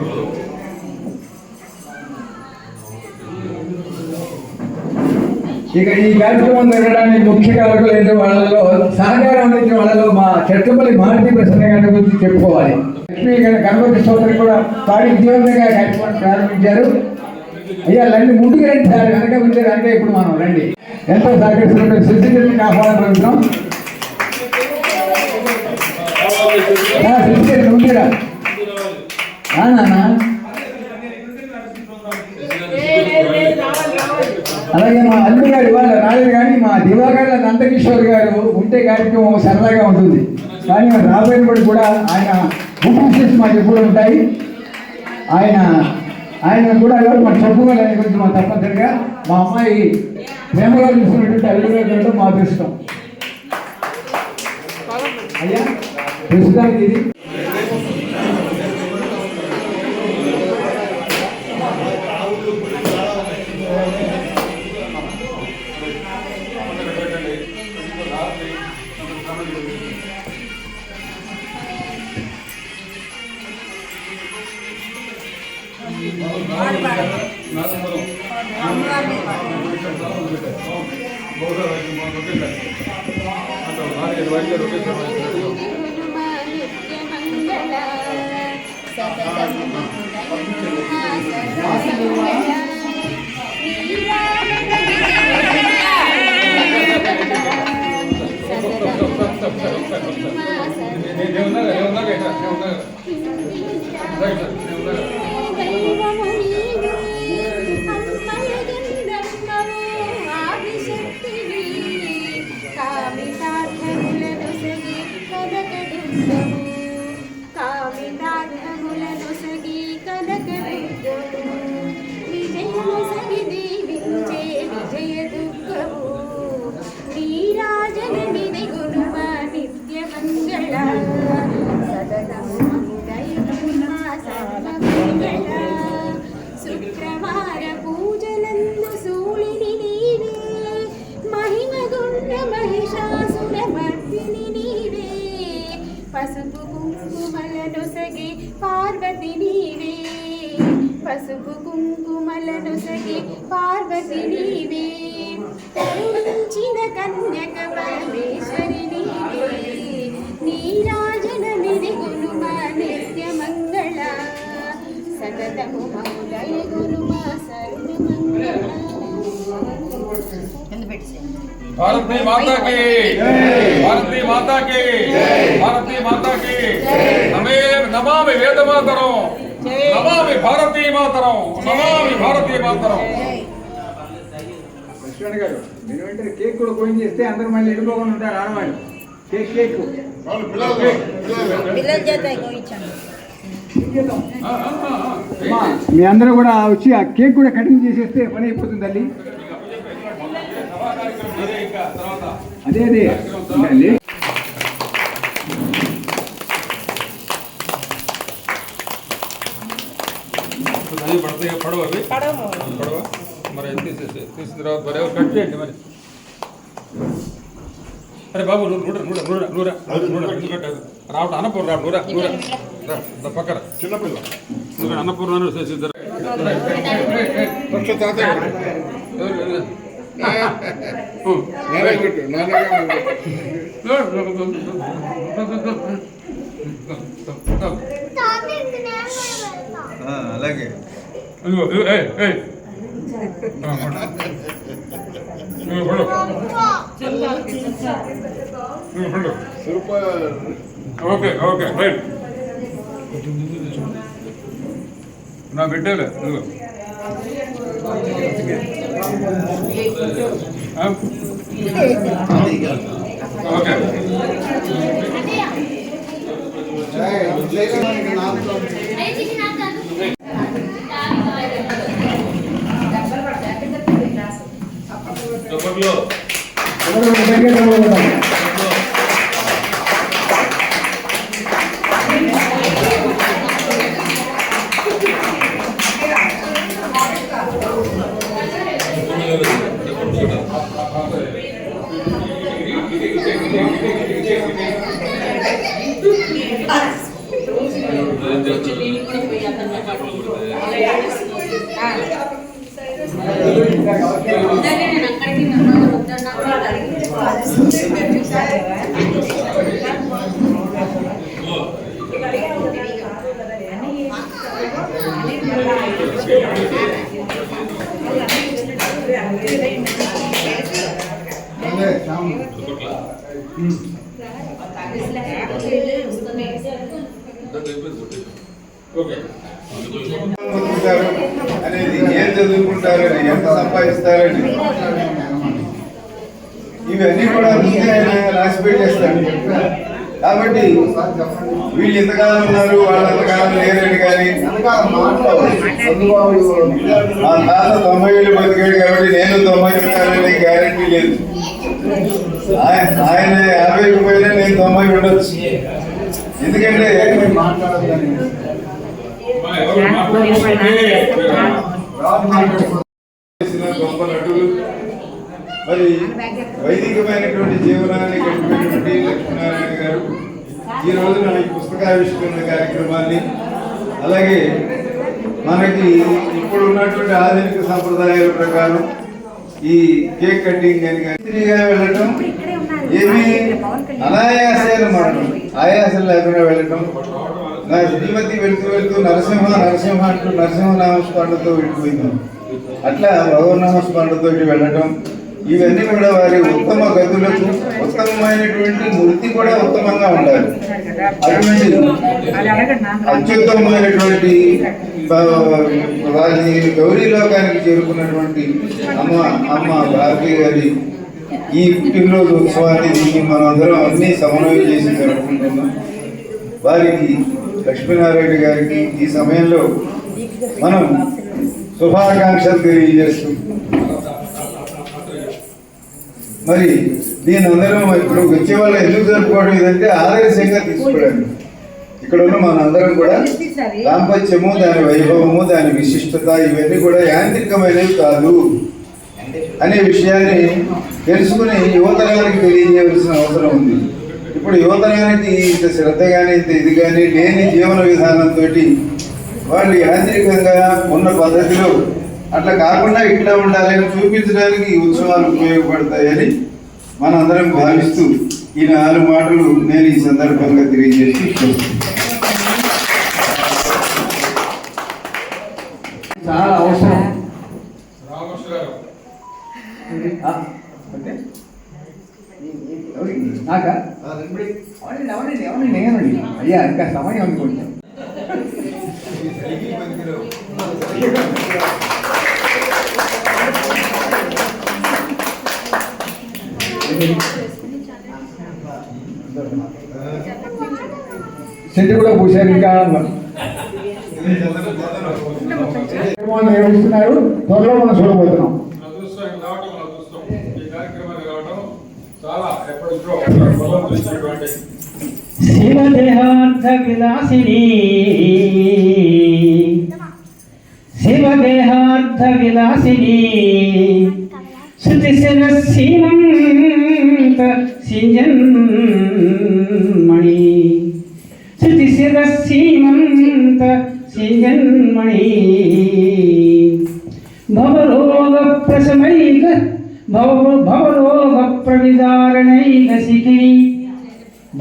ఇక ఈ కార్యక్రమం జరగడానికి ముఖ్య కారకులు ఏంటో వాళ్ళలో సహకారం అందించిన వాళ్ళలో మా చెట్లపల్లి మారుతి ప్రసన్న గారి గురించి చెప్పుకోవాలి. లక్ష్మీ గారి గణపతి స్తోత్రం కూడా పాడి విజయవంతంగా కార్యక్రమం ప్రారంభించారు. అయ్యా రండి, ముందుకు రండి సార్, వెనక వచ్చారు అంటే ఇప్పుడు మనం రండి. ఎంతో సహకరిస్తున్న శిశుకి ఆహ్వానం పలుకుతాం. శిశుకి ముందురా నాన్న. అలాగే మా అల్లు గారు ఇవాళ రాలేదు, కానీ మా దివాకర్ల నందకిషోర్ గారు ఉంటే కార్యక్రమం సరదాగా ఉంటుంది. కానీ రాబోయేపటి కూడా ఆయన బుక్ మాకు ఎప్పుడు ఉంటాయి. ఆయన కూడా మాకు చెప్పుకోవాలని గురించి మా తప్పనిసరిగా మా అమ్మాయి ప్రేమగా చూసినటువంటి అల్లు గారు మా అదృష్టం. అయ్యా ప్రస్తుతానికి ఇది శుక్రవార పూజలందు సూళిని నీవే, మహిమగుండ మహిషాసుర మర్దిని నీవే, పసుపు కుంకుమల నొసగి పార్వతి నీవే, పసుపు కుంకుమల నొసగి పార్వతి నీవే, కరుణించిన కన్యక పరమేశ్వరి సతతము మౌలయగును మా సర్వమంగళ భారతీ మాతా కి భారతీ మాతా కి భారతీ మాతా కి నమామి వేద మాతరం నమామి భారతీ మాతరం నమామి భారతీ మాతరం. లక్ష్మణ్ గారు మీరు వెంటనే కేక్ కూడా కోయిన్ చేస్తే అందరూ మళ్ళీ వెళ్ళిపోకుండా ఉంటారు ఆడవాళ్ళు. కేక్ కేక్ మీ అందరూ కూడా వచ్చి ఆ కేక్ కూడా కటింగ్ చేసేస్తే పని అయిపోతుంది తల్లి. అదే అదే పడతాయి పడవ మరి తీసిన తర్వాత మరి ఎవరు కట్ చేయండి మరి. అరే బాబు నూరా రావటం అన్నపూర్ రావు నూరా పక్కన చిన్నపిల్ల అన్నపూర్ణ ఇద్దరు అలాగే ఓకే ఓకే రైట్ నా బిడ్డలే ఓకే అనేది ఏం చదువుకుంటారని ఎంత సంపాదిస్తారని ఇవన్నీ కూడా ముందే రాసి పెట్టేస్తాడు. కాబట్టి వీళ్ళు ఎంతకాలం ఉన్నారు వాళ్ళు ఎంతకాలం లేరని కానీ మా తాత 90 ఏళ్ళు బతికాడు కాబట్టి నేను 90 ఉంటానని గ్యారెంటీ లేదు. ఆయన 50 పోయినా నేను 90 ఉండొచ్చు. ఎందుకంటే గొప్ప నటులు మరి వైదికమైనటువంటి జీవనాన్ని గడిపినటువంటి లక్ష్మీనారాయణ గారు ఈ రోజున ఈ పుస్తకావిష్కరణ కార్యక్రమాన్ని అలాగే మనకి ఇప్పుడు ఉన్నటువంటి ఆధునిక సంప్రదాయాల ప్రకారం ఈ కేక్ కటింగ్ అని స్త్రీగా వెళ్ళటం ఏమి అనాయాసాలు మాత్రం ఆయాసం లేకుండా వెళ్ళటం. నా శ్రీమతి వెళ్తూ వెళ్తూ నరసింహ నరసింహ అంటూ నరసింహనామస్మరణతో వెళ్ళిపోయింది. అట్లా భగవన్నామస్మరణతో వెళ్ళటం ఇవన్నీ కూడా వారి ఉత్తమ గతులకు ఉత్తమమైనటువంటి మూర్తి కూడా ఉత్తమంగా ఉండాలి. అటువంటి అత్యుత్తమమైనటువంటి వారిని గౌరీ లోకానికి చేరుకున్నటువంటి అమ్మ భారతి గారి ఈ పుట్టినరోజు ఉత్సవాన్ని మనందరం అన్ని సమన్వయం చేసి జరుపుకుంటున్నాం. వారికి లక్ష్మీనారాయణ గారికి ఈ సమయంలో మనం శుభాకాంక్షలు తెలియజేస్తున్నాం. మరి దీని అందరం ఇప్పుడు వచ్చే వాళ్ళు ఎందుకు జరుపుకోవడం ఇదంటే ఆదర్శంగా తీసుకోవడానికి ఇక్కడ ఉన్న మనందరం కూడా దాంపత్యము దాని వైభవము దాని విశిష్టత ఇవన్నీ కూడా యాంత్రికమైనవి కాదు అనే విషయాన్ని తెలుసుకుని యువతరానికి తెలియజేయవలసిన అవసరం ఉంది. ఇప్పుడు యువతరానికి ఇంత శ్రద్ధ కానీ ఇంత ఇది కానీ లేని జీవన విధానంతో వాళ్ళు యాంత్రికంగా ఉన్న పద్ధతిలో అట్లా కాకుండా ఇట్లా ఉండాలని చూపించడానికి ఈ ఉత్సవాలు ఉపయోగపడతాయని మనందరం భావిస్తూ ఈ 4 మాటలు నేను ఈ సందర్భంగా తెలియజేసి చాలా అవసరం. రామకృష్ణ గారు అంటే నాకా అవునండి నేనండి. అయ్యా ఇంకా సమయం అనుకుంటాను. చెట్టు కూడా పూసారు. ఇంకా నిర్వహిస్తున్నారు. త్వరలో మనం చూడబోతున్నాం. అదృష్టం రావడం, మన అదృష్టం ఈ కార్యక్రమానికి రావడం చాలా ఎప్పటికో బలం చేసినటువంటి శివదేహార్థ విలాసిని శివదేహార్థ విలాసిని శృతి శిరసీమంత సింజన్మణి శృతి శిరసీమంత సింజన్మణి భవరోగ ప్రశమైక భవరోగ ప్రవిదారణైక శిఖిని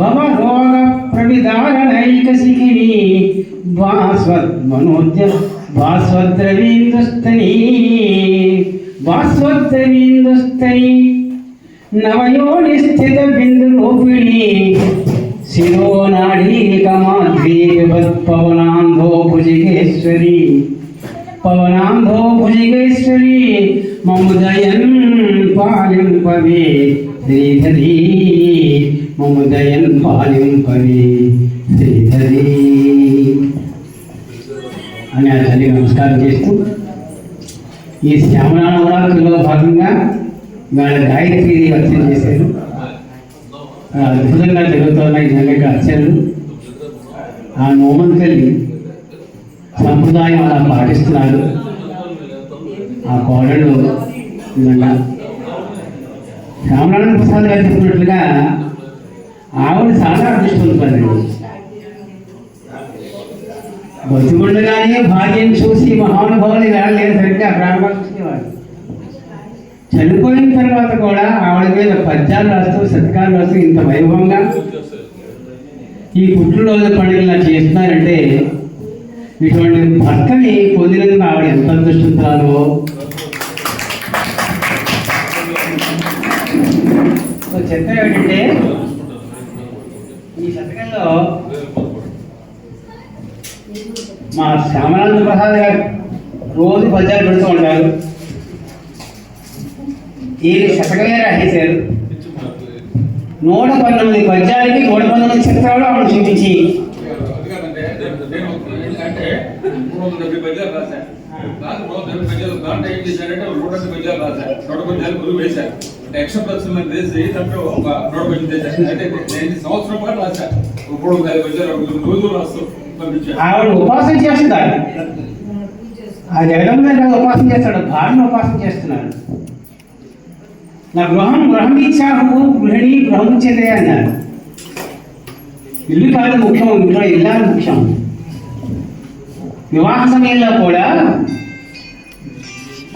భవరోగ ప్రవిదారణైక శిఖిని భాస్వద్రవీందుస్తని నవయోని స్థిత బిందు రూపిణి శిరోనాడీకమాధ్రీ పవనాంధో భుజిగేశ్వరి మముదయన్ పాలింపవే శ్రీధరీ మముదయన్ పాలింపవే శ్రీధరీ అని ఆ తల్లి నమస్కారం చేస్తూ ఈ శ్యామల నవరాత్రిలో భాగంగా వాళ్ళ గాయత్రి అర్చన చేశారు. అద్భుతంగా జరుగుతున్న ఈ నెలకి అర్చనలు ఆ నోమంకల్ని సంప్రదాయం అలా పాటిస్తున్నారు. ఆ కోడళ్ళు నిజంగా శ్యామనారాయణ ప్రసాద్ గారు చెప్పినట్లుగా ఆవిడ చాలా అదృష్టవంతులండి. బతుకుండగానే భాగ్యం చూసి మహానుభావులు వెళ్ళలేదు సరిగ్గా ప్రారంభాలు చూసేవాడు. చనిపోయిన తర్వాత కూడా ఆవిడ మీద పద్యాలు రాస్తూ సత్కారాలు రాస్తూ ఇంత వైభవంగా ఈ పుట్టినరోజు పండుగలా చేస్తున్నారంటే ఇటువంటి భర్తని పొందినందుకు ఆవిడ ఎంత అదృష్టవంతురాలో. చెత్త ఏమిటంటే ఈ శతకంలో మా శ్యామనానంద ప్రసాద్ గారు రోజు పద్యాలు పెడుతూ ఉంటారు. ఈ శతకమే రాసేశారు. 119 పద్యాలకి 119 చిత్రాలు ఆవిడ చూపించి అంటే 370 పద్యాలు రాశారు. దాంట్లో 170 పద్యాలు దాంట్లో ఏం చేశారంటే 120 పద్యాలు రాశారు. 100 పద్యాలు గురువు వేశారు. ఎక్స్ట్రా ప్లస్ వేసి దాంట్లో ఒక 100 పద్యం చేశారు. అంటే నేను సంవత్సరం పాటు రాశారు. 350 పద్యాలు రోజు రాస్తూ పంపించారు. ఆవిడ ఉపాసన చేస్తున్నారు. ఆ జగదమ్మ ఉపాసన చేస్తాడు, భార్యను ఉపాసన చేస్తున్నాడు. నా గృహం ఇచ్చాము గృహిణి గృహం చేదే అన్నారు. ఇల్లు కాదు ముఖ్యం, ఇంట్లో ఇల్లాలు ముఖ్యం. వివాహ సమయంలో కూడా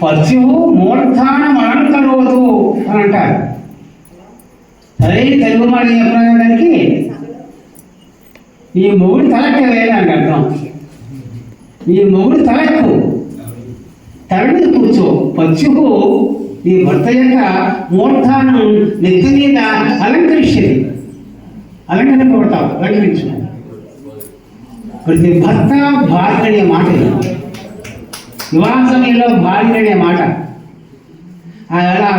పశువు మూర్ధానం అలంకరోదు అని అంటారు. సరైన తెలుగు మాట చెప్పడానికి ఈ మొగుడు తలెక్క వేయాలి అని అర్థం. ఈ మొగుడు తలెక్కు తల మీద కూర్చో. పశువు ఈ భర్త యొక్క మూర్ధానం నెత్తి మీద అలంకరిస్తుంది. అలంకరింపబడతావు, అలంకరించు. ప్రతి భర్త భార్య అనే మాట, వివాహ సమయంలో భార్య అనే మాట. అలా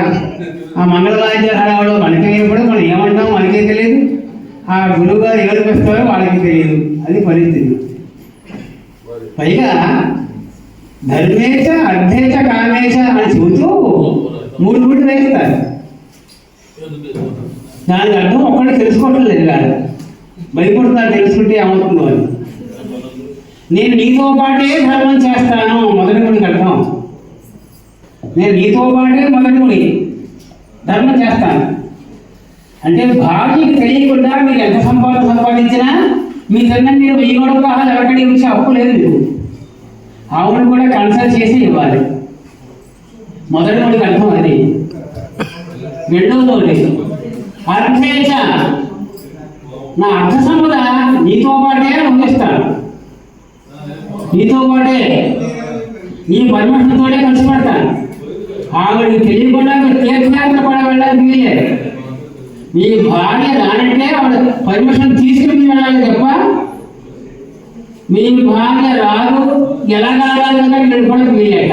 ఆ మంగళవాద్యాలు హడావడం మనకే వేయకూడదు, మనం ఏమంటాం మనకే తెలియదు. ఆ గురువు గారు ఎవరికి వస్తారో వాళ్ళకి తెలియదు. అది పరిస్థితి. పైగా ధర్మేచ అర్థేచ కామేచ అని చెబుతూ 3 గుడ్లు వేస్తారు. దానికి అర్థం ఒక్కడే తెలుసుకోవటం లేదు కాదు. భయపడుతున్నారు తెలుసుకుంటే ఏమవుతుందో అని. నేను నీతో పాటే ధర్మం చేస్తాను మొదటి గుడికి అర్థం. నేను నీతో పాటే మొదటి గుడి ధర్మం చేస్తాను అంటే భార్యకి తెలియకుండా మీరు ఎంత సంపాదించినా మీ ధర్మం మీరు 1000 కోట్ల ఎవరికీ వచ్చే హక్కు లేదు. మీకు ఆవును కూడా కన్సల్ట్ చేసి ఇవ్వాలి. మొదటి గుడికి అర్థం అది. రెండవది అర్థేచ, నా అర్థ సంపద నీతో పాటే ఉండిస్తాను. నీతో పాటే నీ పర్మిషన్తోనే ఖర్చు పెడతాను. ఆవిడకి తెలియకుండా తీర్థయాత్ర కూడా వెళ్ళడానికి వీలేదు. మీ భార్య రానంటే ఆవిడ పర్మిషన్ తీసుకుని వెళ్ళాలి తప్ప మీ భార్య రాదు ఎలా కావాలన్నా వెళ్ళిపోవడానికి వీలేట.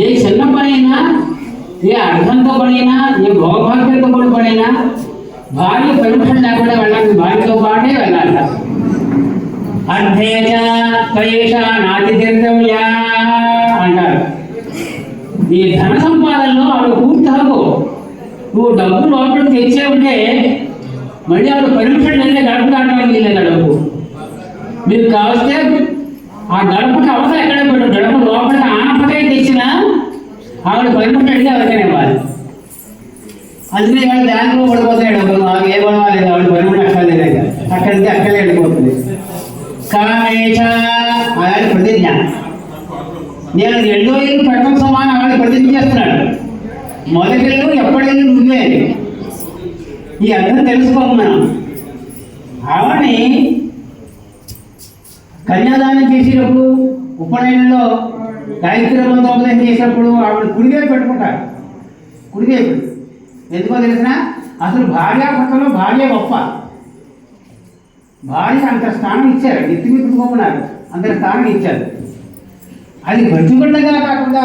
ఏ చిన్న పనైనా, ఏ అర్థంతో పనైనా, ఏ భోగభాగ్యంతో కూడా పనైనా భార్య పర్మిషన్ లేకుండా వెళ్ళాలి, భార్యతో పాటే వెళ్ళాలి. అర్థేజ పయేష నాటి తీర్థవ్యా అంటారు. నీ ధన సంపాదనలో ఆవిడ పూర్తి హక్కు. నువ్వు డబ్బు లోపలికి తెచ్చే ఉంటే మళ్ళీ ఆవిడ పర్మిషన్ లేదా గడప దాటడానికి వీలేదు. డబ్బు మీకు కావస్తే ఆ గడపకి అవసరం ఎక్కడ పెట్టు, గడప లోపలికి ఆనపకాయ తెచ్చినా ఆవిడ పర్మిషన్ అడిగి ఎవరికైనా ఇవ్వాలి. అందుకే వాళ్ళు బ్యాంకులో పడిపోతాయి డబ్బులు. ఆమె ఏ పడవాలేదు, ఆవిడ పర్మిషన్ అక్కర్లేదు, అక్కడి నుంచి అక్కడే వెళ్ళిపోతుంది. కామేచ ఆయన ప్రతిజ్ఞ. నేను 2 ఇల్లు పెట్టడం సమానం ఆవిడ ప్రతిజ్ఞ చేస్తున్నాడు. మొదటిల్లు ఎప్పటిల్లు నువ్వే. ఈ అర్థం తెలుసుకోమన్నాం. ఆవిడని కన్యాదానం చేసేటప్పుడు, ఉపనయనంలో గాయత్రి మంత్రోపదేశం చేసినప్పుడు ఆవిడ కుడివైపు పెట్టుకుంటారు. కుడివైపు ఎందుకో తెలిసిన, అసలు భార్యాభర్తలో భార్య గొప్ప. భార్య అంత స్థానం ఇచ్చారు, నెత్తి మీద పెట్టుకోమన్నారు, అంత స్థానం ఇచ్చారు. అది బతికుండగా కాకుండా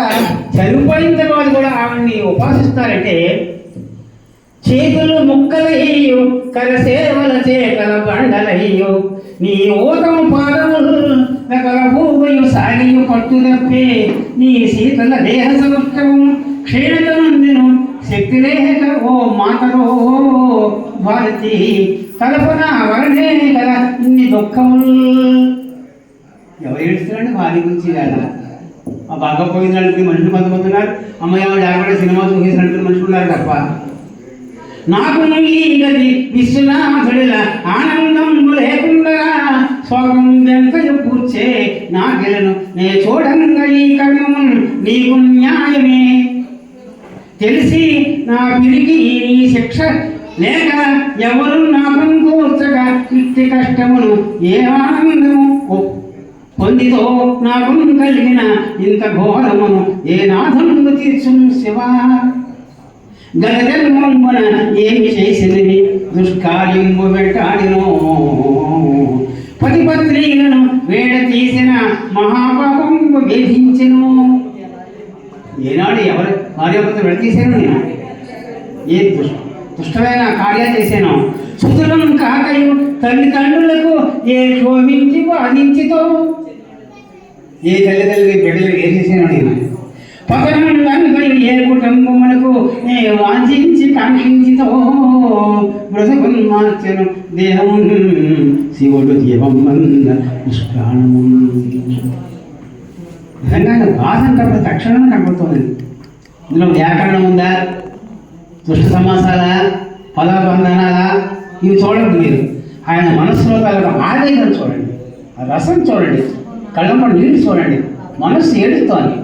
చనిపోయిన తర్వాత కూడా ఆవిడ్ని ఉపాసిస్తారంటే చేతులు ముక్కలయ్యో కరసేవల చేకల బండలయ్యో నీ ఓతము పాదములు నకల భూమయు సాగియు పట్టు తప్పే నీ శీతల దేహ సౌష్ఠము క్షీణతనుందిను శక్తి లేక ఓ మాతరో భారతి కల్పన వరణే కదా ఇన్ని దుఃఖములు. ఎవరు ఏడుస్తున్నారండి వారి గురించి కదా. ఆ బాగా పోయినడానికి మనుషులు కొంతమందిన్నారు, అమ్మాయి లేకపోతే సినిమా చూసేసినట్టు మనుషులు ఉన్నారు తప్ప. నాకు ఈ గది విశ్వనాథుడిల ఆనందం లేకుండా స్వర్గం వెంకయ్య కూర్చే నా గెలను నే చూడంగా ఈ కర్మం నీకు న్యాయమే తెలిసి నా పిరికి నీ శిక్ష లేక ఎవరు నా పంకూర్చగా ఇట్టి కష్టమును ఏ ఆనందము పొందితో నాకు కలిగిన ఇంత ఘోరమును ఏ నాథమును తీర్చు శివా. గగజన్మమున ఏమి చేసినవి దుష్కార్యము వెంటాడినో పతిపత్రులను వేడ తీసిన మహాపాపము వేధించెను. ఏనాడు ఎవరు భార్యాభర్తలు విడతీశాను నేను, ఏ దుష్టమైన కార్యాలు చేశాను. సుతులం కాకయు తల్లిదండ్రులకు ఏ క్షోభించి బాధించితో, ఏ తల్లిదండ్రులు బిడ్డలు ఏ చేశాను నేను. పతనందనుకై ఏ కుటుంబములకు నే వాంఛించి కాంక్షించితో మృతకున్ మార్చెను దేహము శివుడు జీవమంద నిష్ప్రాణము. నిజంగా బాధ అంటే తక్షణం కనబడుతుంది. ఇందులో వ్యాకరణం ఉందా, దుష్ట సమాసాల, పదబంధనాలా, ఇవి చూడండి. మీరు ఆయన మనస్సులో కలగడం ఆవేదన చూడండి, ఆ రసం చూడండి, కళ్ళంపడి నీళ్ళు చూడండి, మనస్సు ఏడుస్తోంది.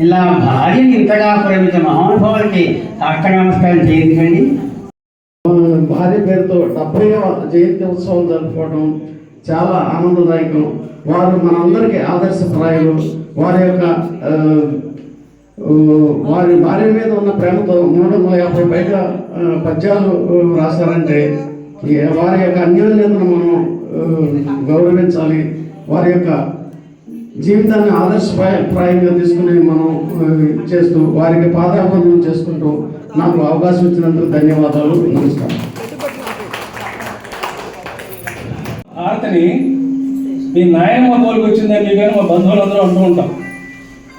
ఇలా భార్యని ఇంతగా ప్రేమించే మహానుభావులకి సాష్టాంగ నమస్కారం చేయించండి. భార్య పేరుతో 70వ జయంతి ఉత్సవం జరుపుకోవడం చాలా ఆనందదాయకం. వారు మనందరికీ ఆదర్శప్రాయులు. వారి భార్య మీద ఉన్న ప్రేమతో 350 పైగా పద్యాలు రాశారంటే వారి యొక్క అన్యోన్యతను మనం గౌరవించాలి. వారి యొక్క జీవితాన్ని ఆదర్శప్రాయంగా తీసుకుని మనం చేస్తూ వారికి పాదాభివందనం చేసుకుంటూ నాకు అవకాశం ఇచ్చినందుకు ధన్యవాదాలు. నమస్కారం. ఆర్తని మీ నాయనమ్మ తోలికి వచ్చిందని కానీ మా బంధువులు అందరూ అంటూ ఉంటాం.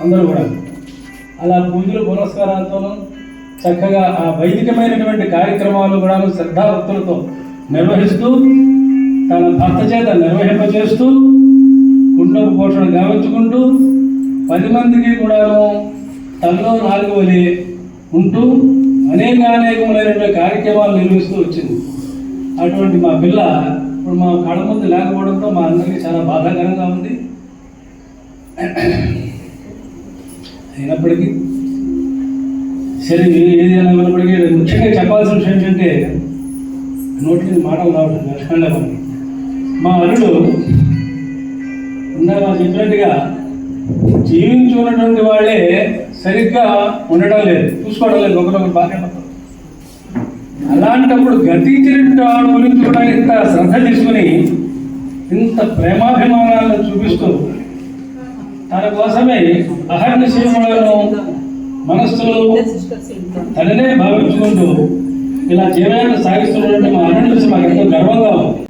అందరూ కూడా అలా పూజలు పురస్కారాలతోనూ చక్కగా ఆ వైదికమైనటువంటి కార్యక్రమాలు కూడా శ్రద్ధాభక్తులతో నిర్వహిస్తూ తన భర్త చేత నిర్వహింపచేస్తూ కుటుంబ పోషణ గావించుకుంటూ 10 మందికి కూడాను తనలో 4 వలె ఉంటూ అనేకమైనటువంటి కార్యక్రమాలు నిర్వహిస్తూ వచ్చింది. అటువంటి మా పిల్ల ఇప్పుడు మా కళ్ళ ముందు లేకపోవడంతో మా అందరికీ చాలా బాధాకరంగా ఉంది. అయినప్పటికీ సరే ఏది అయినప్పటికీ ముఖ్యంగా చెప్పాల్సిన విషయం ఏంటంటే నోటి మాటలు రావడం లక్ష్మణ మా అల్లుడు ఇందాక చెప్పినట్టుగా జీవించున్నటువంటి వాళ్ళే సరిగ్గా ఉండడం లేదు, చూసుకోవడం లేదు, ఒకరొకరు బాగానే ఉంటారు. అలాంటప్పుడు గతించిన వాళ్ళ గురించి కూడా ఇంత శ్రద్ధ తీసుకుని ఇంత ప్రేమాభిమానాలను చూపిస్తూ తన కోసమే అహర్నిశయములను మనస్సులో తననే భావించుకుంటూ ఇలా జీవనాన్ని సాగిస్తున్నటువంటి మా అన్నని చూసి మాకు ఎంతో గర్వంగా ఉంది.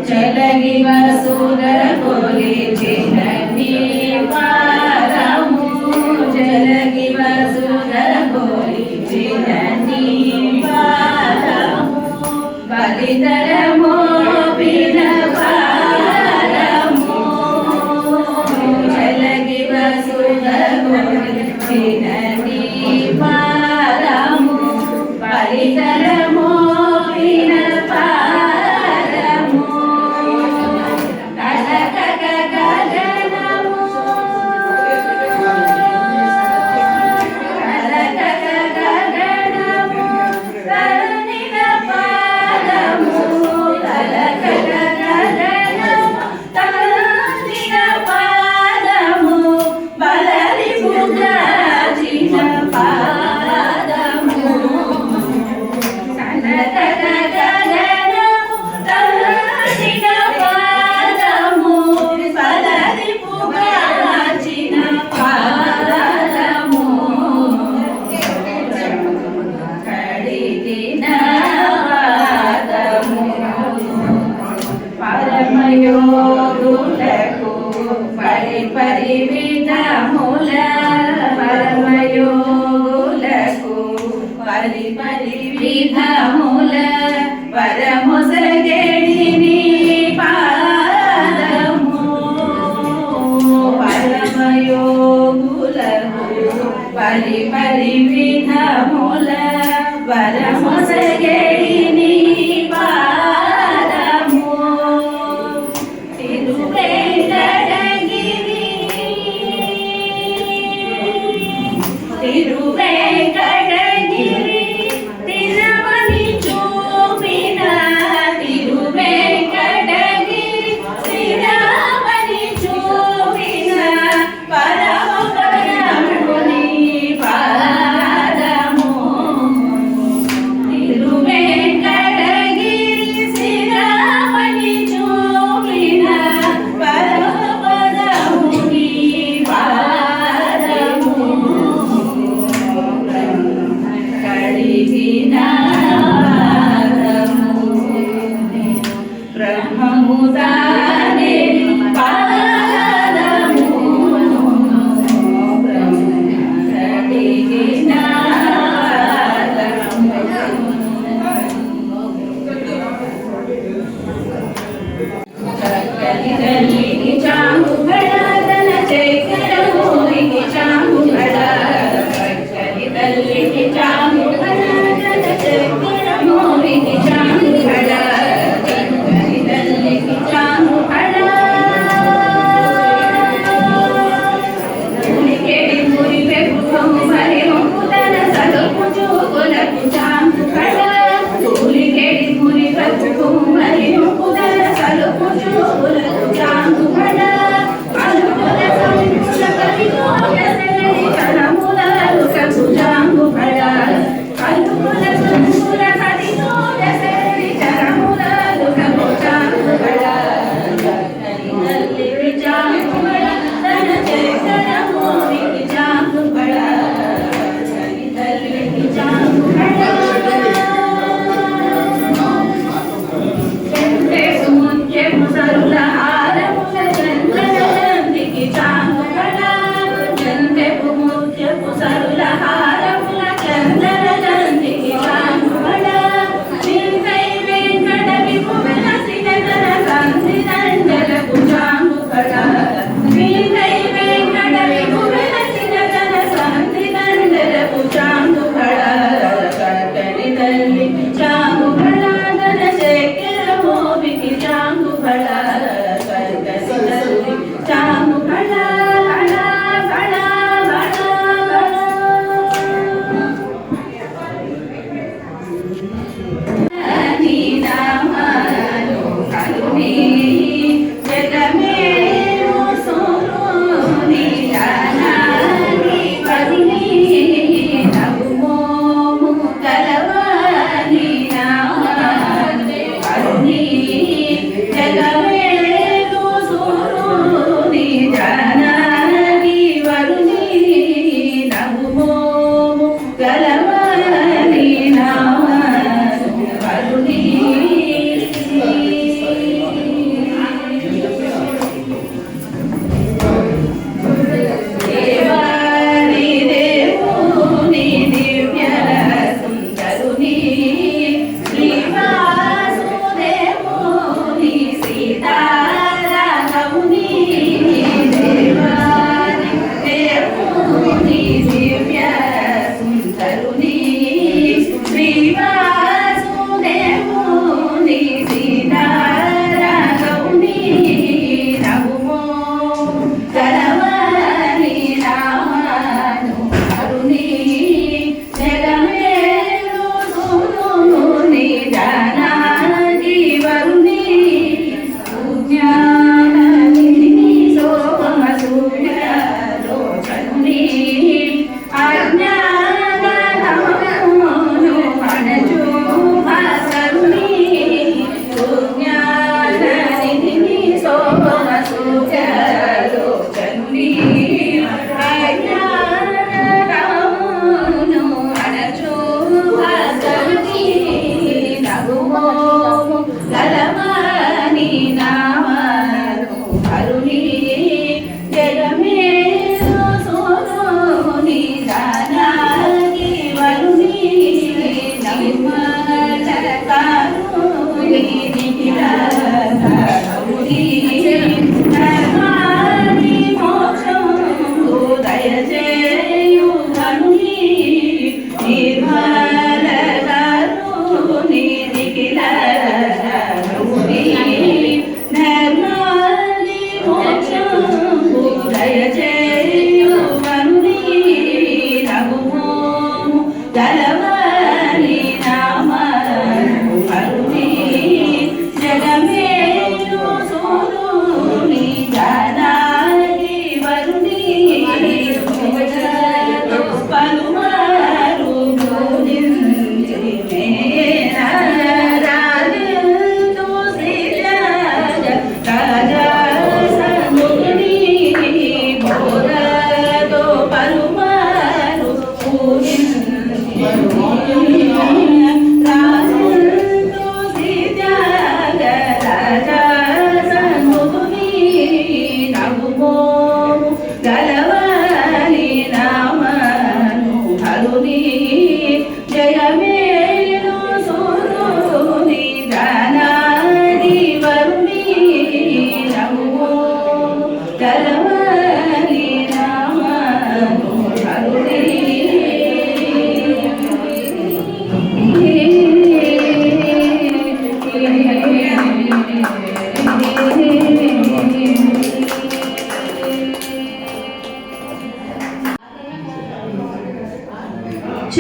చలగి వసుర కొలిచిన పారము, చలగి వసుర కొలిచిన పారము, బలితరము పిన పారము, చలగి వసుర కొలిచిన పారము, బలితరము పిన పారము, విధముల పరమొసగడిని పాదము, పరమయోగులకు పరి పరి విధముల పరమొసగడిని పాదము, తిరువేంకటగిరి తిరువేంకటగిరి తిరుమని చూపిన తిరువేంకటగిరి శ్రీరామని చూపిన పరమ పరముని పాదము, తిరువేంకటగిరి శ్రీరామని చూపిన పరమ పరముని పాదము, గలవాణి నామను హరుని జగమేలు సూరుని జానాని వరుని పలుమారు గోవింది మేరా రాజు శ్రీరాజ రాజా సముని బోరదో పలుమారు గలవాణి నామను హరుని జగమేలు సూరుని జానాని వరుని నమో గలవాణి నామను హరుని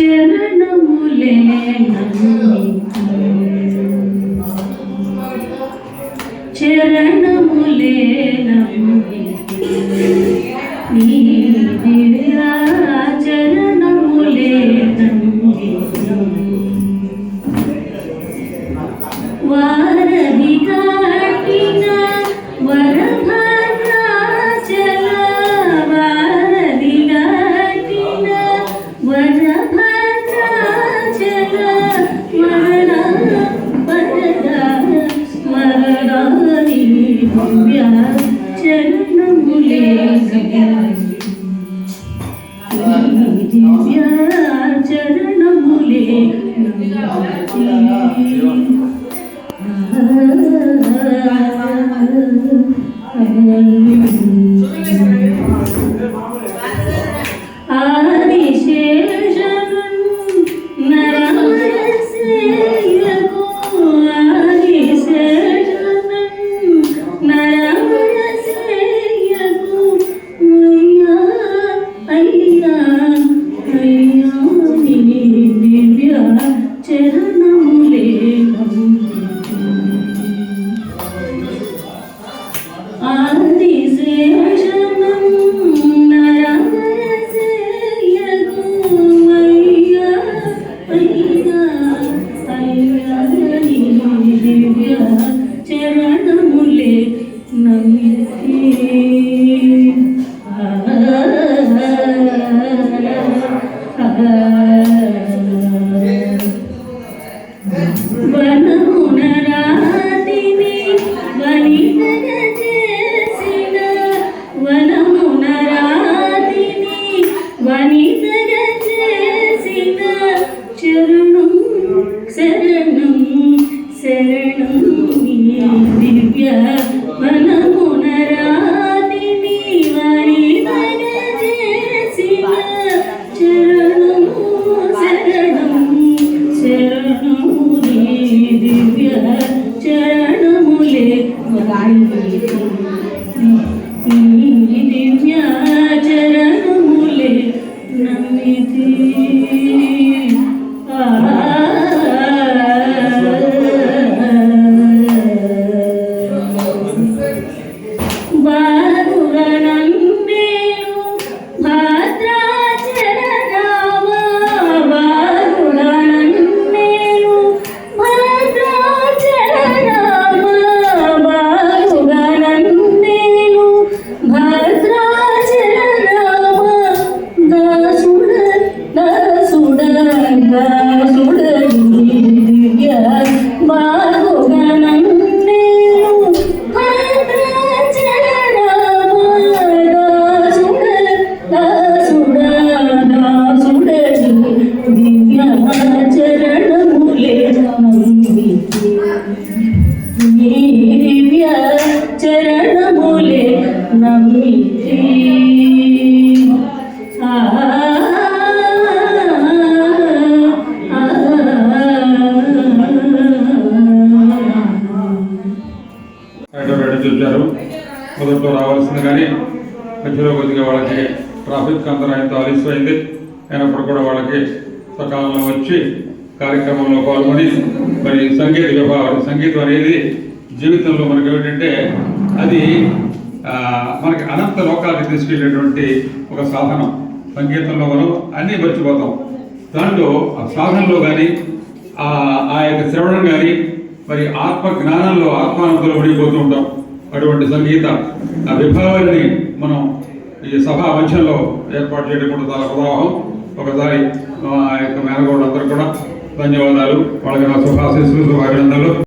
చరణములే చరణములే నీ దివ్యా చరణములే వారధి కాటిన వరభద్రాచల వారధి కాటిన వరభద్రాచల వరద వరదాని భవ్య చరణములే దివ్య చరణములే ఆదిశేషను నరమయసేయకు ఆదిశేషను నరమయసేయకు అయ్యా అయ్యా నీ దివ్య చరణములే ఆదిశేషనం నరమయసేయకు అయ్యా అయ్యా అయ్యా నీ దివ్య చరణములే నమితే వనమున రాతిని వనితగ చేసిన వనమున రాతిని వనితగ చేసిన చరణం శరణం శరణం దివ్య వనమున రాతిని వనితగ చేసిన చరణం శరణం శరణం దివ్య చరణములే దివ్య చరణములే నమితి బారుగణంబేరు భద్రాచల రామ బారుగణంబేరు భద్రాచల రామ బారుగణంబేరు భద్రాచల రామ దాసుడ దాసుడ దాసుడ దివ్య బారుగణంబేరు భద్రాచల రామ దాసుడ దాసుడ దాసుడ దివ్య చరణములే నమితి దివ్య చరణములే నమితి బయట చూశారు. మొదట్లో రావాల్సింది కానీ మధ్యలో కొద్దిగా వాళ్ళకి ట్రాఫిక్ అంతరాయంతో ఆలస్యమైంది. అయినప్పుడు కూడా వాళ్ళకి సకాలంలో వచ్చి కార్యక్రమంలో పాల్గొని మరి సంగీత విభాగం, సంగీతం అనేది జీవితంలో మనకి ఏమిటంటే అది మనకి అనంత లోకాలకు తీసుకెళ్ళేటువంటి ఒక సాధనం. సంగీతంలో మనం అన్నీ మర్చిపోతాం. దాంట్లో ఆ సాధనలో కానీ ఆ యొక్క శ్రవణం కానీ మరి ఆత్మ జ్ఞానంలో ఆత్మానందలో పడిపోతూ ఉంటాం. అటువంటి సంగీత విభావాన్ని మనం ఈ సభా మధ్యంలో ఏర్పాటు చేయడం కూడా చాలా ప్రవాహం. ఒకసారి ఆ యొక్క మేనగోళ్ళందరూ కూడా ధన్యవాదాలు, వాళ్ళకి నా శుభాశీస్సులు, శుభాభినందనలు.